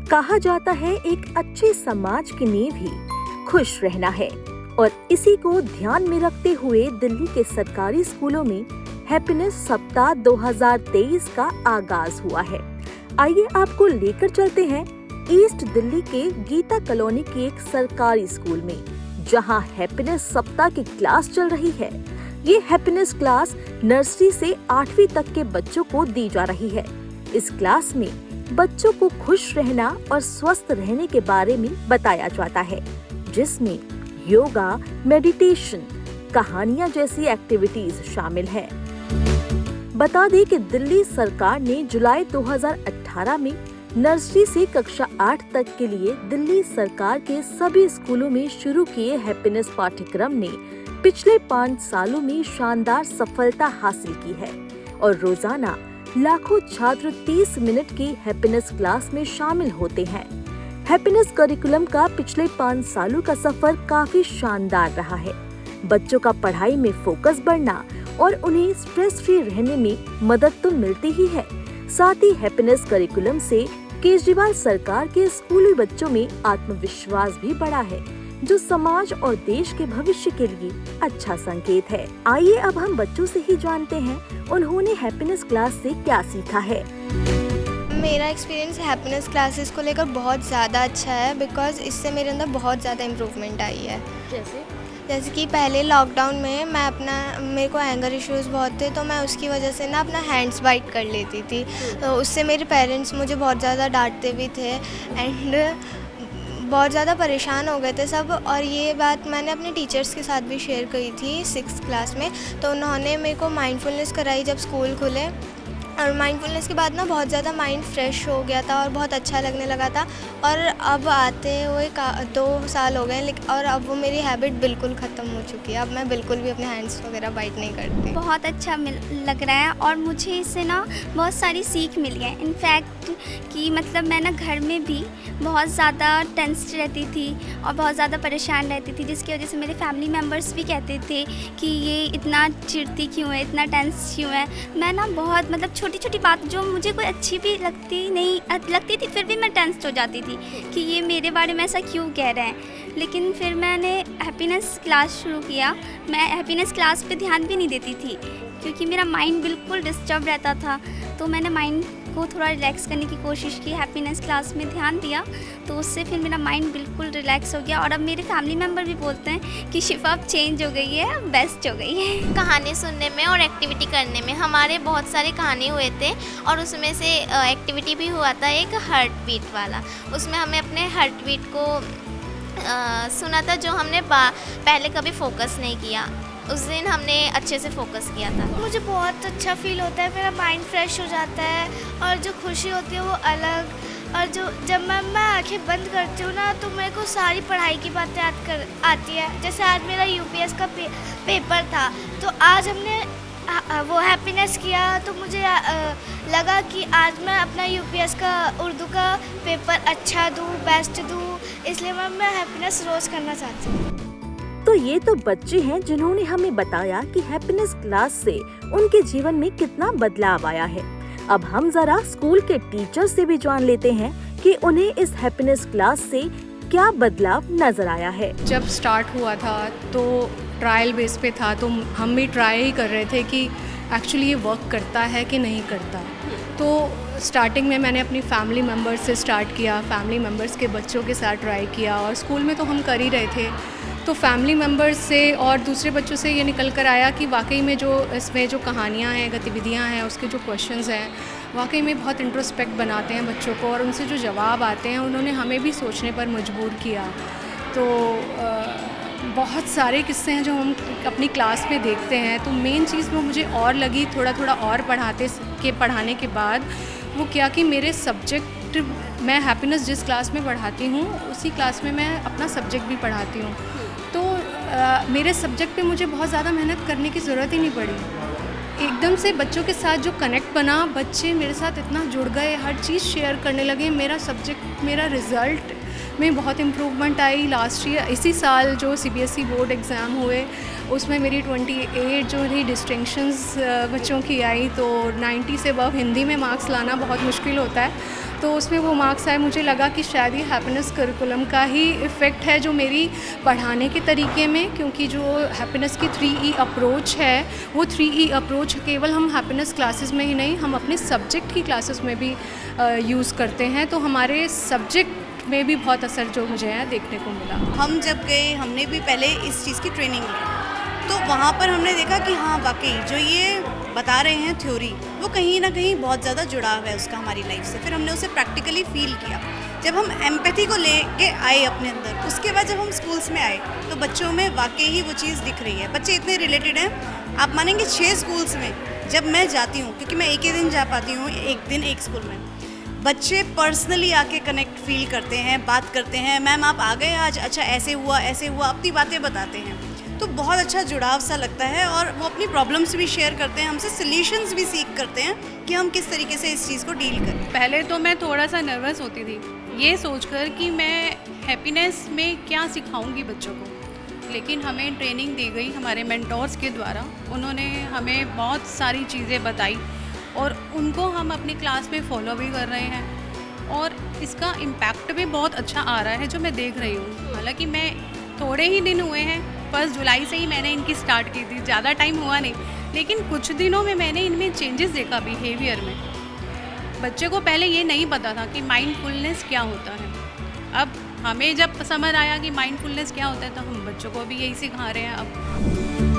कहा जाता है एक अच्छे समाज की नींव ही खुश रहना है और इसी को ध्यान में रखते हुए दिल्ली के सरकारी स्कूलों में हैप्पीनेस सप्ताह 2023 का आगाज हुआ है। आइए आपको लेकर चलते हैं ईस्ट दिल्ली के गीता कॉलोनी के एक सरकारी स्कूल में, जहां हैप्पीनेस सप्ताह की क्लास चल रही है। ये हैप्पीनेस क्लास नर्सरी से 8वीं तक के बच्चों को दी जा रही है। इस क्लास में बच्चों को खुश रहना और स्वस्थ रहने के बारे में बताया जाता है, जिसमें योगा, मेडिटेशन, कहानियां जैसी एक्टिविटीज शामिल है। बता दें कि दिल्ली सरकार ने जुलाई 2018 में नर्सरी से कक्षा 8 तक के लिए दिल्ली सरकार के सभी स्कूलों में शुरू किए हैप्पीनेस पाठ्यक्रम ने पिछले 5 सालों में शानदार सफलता हासिल की है और रोजाना लाखों छात्र 30 मिनट की हैप्पीनेस क्लास में शामिल होते हैं। हैप्पीनेस करिकुलम का पिछले 5 सालों का सफर काफी शानदार रहा है। बच्चों का पढ़ाई में फोकस बढ़ना और उन्हें स्ट्रेस फ्री रहने में मदद तो मिलती ही है, साथ ही हैप्पीनेस करिकुलम से केजरीवाल सरकार के स्कूली बच्चों में आत्मविश्वास भी बढ़ा है, जो समाज और देश के भविष्य के लिए अच्छा संकेत है। आइए अब हम बच्चों से ही जानते हैं उन्होंने हैप्पीनेस क्लास से क्या सीखा है। मेरा एक्सपीरियंस हैप्पीनेस क्लासेस को लेकर बहुत ज़्यादा अच्छा है, बिकॉज़ इससे मेरे अंदर बहुत ज़्यादा इम्प्रूवमेंट आई है। जैसे कि पहले लॉकडाउन में मेरे को एंगर इश्यूज़ बहुत थे, तो मैं उसकी वजह से ना अपना हैंड्स बाइट कर लेती थी, तो उससे मेरे पेरेंट्स मुझे बहुत ज़्यादा डांटते भी थे एंड बहुत ज़्यादा परेशान हो गए थे सब। और ये बात मैंने अपने टीचर्स के साथ भी शेयर करी थी 6th क्लास में, तो उन्होंने मेरे को माइंडफुलनेस कराई जब स्कूल खुले, और माइंडफुलनेस के बाद ना बहुत ज़्यादा माइंड फ्रेश हो गया था और बहुत अच्छा लगने लगा था। और अब आते हुए 2 साल हो गए, और अब वो मेरी हैबिट बिल्कुल ख़त्म हो चुकी है। अब मैं बिल्कुल भी अपने हैंड्स वगैरह बाइट नहीं करती। बहुत अच्छा लग रहा है और मुझे इससे ना बहुत सारी सीख मिली है। इनफैक्ट कि मतलब मैं ना घर में भी बहुत ज़्यादा टेंस्ड रहती थी और बहुत ज़्यादा परेशान रहती थी, जिसकी वजह से मेरे फैमिली मेम्बर्स भी कहते थे कि ये इतना चिढ़ती क्यों है, इतना टेंस क्यों है। मैं ना बहुत मतलब छोटी छोटी बात जो मुझे कोई अच्छी भी लगती थी, फिर भी मैं टेंस्ड हो जाती थी कि ये मेरे बारे में ऐसा क्यों कह रहे हैं। लेकिन फिर मैंने हैप्पीनेस क्लास शुरू किया। मैं हैप्पीनेस क्लास पे ध्यान भी नहीं देती थी क्योंकि मेरा माइंड बिल्कुल डिस्टर्ब रहता था, तो मैंने माइंड को थोड़ा रिलैक्स करने की कोशिश की, हैप्पीनेस क्लास में ध्यान दिया, तो उससे फिर मेरा माइंड बिल्कुल रिलैक्स हो गया। और अब मेरे फैमिली मेम्बर भी बोलते हैं कि शिफा अब चेंज हो गई है, बेस्ट हो गई है। कहानी सुनने में और एक्टिविटी करने में हमारे बहुत सारे कहानी हुए थे, और उसमें से एक्टिविटी भी हुआ था एक हार्ट बीट वाला। उसमें हमें अपने हार्ट बीट को सुना था, जो हमने पहले कभी फोकस नहीं किया। उस दिन हमने अच्छे से फोकस किया था। मुझे बहुत अच्छा फील होता है, मेरा माइंड फ्रेश हो जाता है और जो खुशी होती है वो अलग। और जब मैं आंखें बंद करती हूँ ना, तो मेरे को सारी पढ़ाई की बातें आती है। जैसे आज मेरा यूपीएस का पेपर था, तो आज हमने वो हैप्पीनेस किया, तो मुझे लगा कि आज मैं अपना यूपीएस का उर्दू का पेपर अच्छा दूँ, बेस्ट दूँ, इसलिए मैं हैप्पीनेस रोज़ करना चाहती हूँ। तो ये तो बच्चे हैं जिन्होंने हमें बताया कि हैप्पीनेस क्लास से उनके जीवन में कितना बदलाव आया है। अब हम जरा स्कूल के टीचर से भी जान लेते हैं कि उन्हें इस हैप्पीनेस क्लास से क्या बदलाव नजर आया है। जब स्टार्ट हुआ था तो ट्रायल बेस पे था, तो हम भी ट्राई ही कर रहे थे कि एक्चुअली ये वर्क करता है कि नहीं करता। तो स्टार्टिंग में मैंने अपनी फैमिली मेम्बर्स से स्टार्ट किया, फैमिली मेम्बर्स के बच्चों के साथ ट्राई किया, और स्कूल में तो हम कर ही रहे थे, तो फैमिली मेम्बर्स से और दूसरे बच्चों से ये निकल कर आया कि वाकई में जो इसमें जो कहानियाँ हैं, गतिविधियाँ हैं, उसके जो क्वेश्चंस हैं, वाकई में बहुत इंट्रोस्पेक्ट बनाते हैं बच्चों को, और उनसे जो जवाब आते हैं उन्होंने हमें भी सोचने पर मजबूर किया। तो बहुत सारे किस्से हैं जो हम अपनी क्लास में देखते हैं। तो मेन चीज़ वो मुझे और लगी थोड़ा थोड़ा और पढ़ाने के बाद, वो क्या कि मेरे सब्जेक्ट, मैं हैप्पीनेस जिस क्लास में पढ़ाती हूँ उसी क्लास में मैं अपना सब्जेक्ट भी पढ़ाती हूँ। तो मेरे सब्जेक्ट पे मुझे बहुत ज़्यादा मेहनत करने की ज़रूरत ही नहीं पड़ी। एकदम से बच्चों के साथ जो कनेक्ट बना, बच्चे मेरे साथ इतना जुड़ गए, हर चीज़ शेयर करने लगे। मेरा सब्जेक्ट, मेरा रिज़ल्ट में बहुत इम्प्रूवमेंट आई। लास्ट ईयर, इसी साल जो सीबीएसई बोर्ड एग्ज़ाम हुए, उसमें मेरी 28 जो थी डिस्टिंक्शंस बच्चों की आई, तो 90 से अबव हिंदी में मार्क्स लाना बहुत मुश्किल होता है, तो उसमें वो मार्क्स आए। मुझे लगा कि शायद ये हैप्पीनेस करिकुलम का ही इफ़ेक्ट है जो मेरी पढ़ाने के तरीके में, क्योंकि जो हैप्पीनेस की 3E अप्रोच है, वो 3E अप्रोच केवल हम हैप्पीनेस क्लासेस में ही नहीं, हम अपने सब्जेक्ट की क्लासेस में भी यूज़ करते हैं, तो हमारे सब्जेक्ट में भी बहुत असर जो मुझे है देखने को मिला। हम जब गए हमने भी पहले इस चीज़ की ट्रेनिंग ली, तो वहाँ पर हमने देखा कि हाँ वाकई जो ये बता रहे हैं थ्योरी, वो कहीं ना कहीं बहुत ज़्यादा जुड़ाव है उसका हमारी लाइफ से। फिर हमने उसे प्रैक्टिकली फील किया। जब हम एम्पैथी को लेके आए अपने अंदर, उसके बाद जब हम स्कूल्स में आए तो बच्चों में वाकई ही वो चीज़ दिख रही है। बच्चे इतने रिलेटेड हैं, आप मानेंगे 6 स्कूल्स में जब मैं जाती हूँ, क्योंकि मैं एक ही दिन जा पाती हूँ, एक दिन एक स्कूल में, बच्चे पर्सनली आके कनेक्ट फील करते हैं, बात करते हैं, मैम आप आ गए आज, अच्छा ऐसे हुआ, अपनी बातें बताते हैं। तो बहुत अच्छा जुड़ाव सा लगता है, और वो अपनी प्रॉब्लम्स भी शेयर करते हैं हमसे, सॉल्यूशंस भी सीख करते हैं कि हम किस तरीके से इस चीज़ को डील करें। पहले तो मैं थोड़ा सा नर्वस होती थी, ये सोचकर कि मैं हैप्पीनेस में क्या सिखाऊंगी बच्चों को, लेकिन हमें ट्रेनिंग दी गई हमारे मेंटोर्स के द्वारा। उन्होंने हमें बहुत सारी चीज़ें बताई और उनको हम अपनी क्लास में फॉलो भी कर रहे हैं, और इसका इम्पैक्ट भी बहुत अच्छा आ रहा है जो मैं देख रही हूँ। हालांकि मैं थोड़े ही दिन हुए हैं, 1 जुलाई से ही मैंने इनकी स्टार्ट की थी, ज़्यादा टाइम हुआ नहीं, लेकिन कुछ दिनों में मैंने इनमें चेंजेस देखा बिहेवियर में। बच्चे को पहले ये नहीं पता था कि माइंडफुलनेस क्या होता है। अब हमें जब समझ आया कि माइंडफुलनेस क्या होता है, तो हम बच्चों को भी यही सिखा रहे हैं अब।